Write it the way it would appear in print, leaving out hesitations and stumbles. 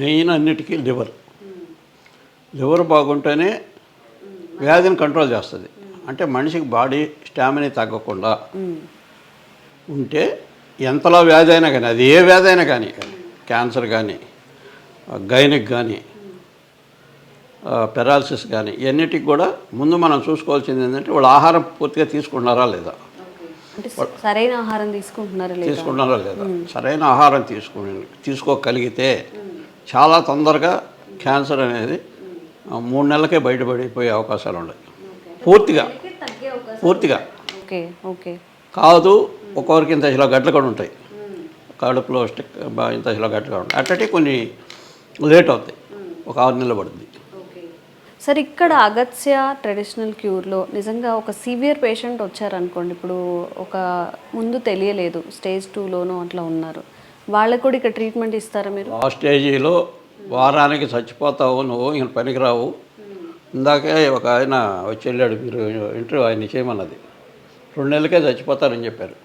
Main అన్నిటికీ liver బాగుంటేనే వ్యాధిని కంట్రోల్ చేస్తుంది. అంటే మనిషికి బాడీ స్టామినా తగ్గకుండా ఉంటే ఎంతలో వ్యాధి అయినా కానీ, అది ఏ వ్యాధి అయినా కానీ, క్యాన్సర్ కానీ, గైనిక్ కానీ, పెరాలసిస్ కానీ, ఇవన్నిటికి కూడా ముందు మనం చూసుకోవాల్సింది ఏంటంటే వాళ్ళు ఆహారం పూర్తిగా తీసుకుంటున్నారా లేదా, అంటే సరైన ఆహారం తీసుకుంటున్నారా లేదా. సరైన ఆహారం తీసుకోగలిగితే చాలా తొందరగా క్యాన్సర్ అనేది 3 నెలలకే బయటపడిపోయే అవకాశాలు ఉన్నాయి. పూర్తిగా కాదు. ఒక్కొక్కరికి ఇంత ఇలా గడ్డలు కూడా ఉంటాయి, కడుపులో ఇంత ఇలా గడ్డలు కూడా ఉంటాయి. అట్టటి కొన్ని లేట్ అవుతాయి, ఒక 6 నెలలు పడుతుంది. సార్, ఇక్కడ అగత్య ట్రెడిషనల్ క్యూర్లో నిజంగా ఒక సివియర్ పేషెంట్ వచ్చారనుకోండి, ఇప్పుడు ఒక ముందు తెలియలేదు, స్టేజ్ 2లోనూ అట్లా ఉన్నారు, వాళ్ళకు కూడా ఇక్కడ ట్రీట్మెంట్ ఇస్తారా మీరు? ఆ స్టేజీలో వారానికి చచ్చిపోతావు నువ్వు, ఇంక పనికిరావు. ఇందాకే ఒక ఆయన వచ్చి వెళ్ళాడు, మీరు ఇంటర్వ్యూ ఆయన చేయమన్నది, 2 నెలలకే చచ్చిపోతారని చెప్పారు.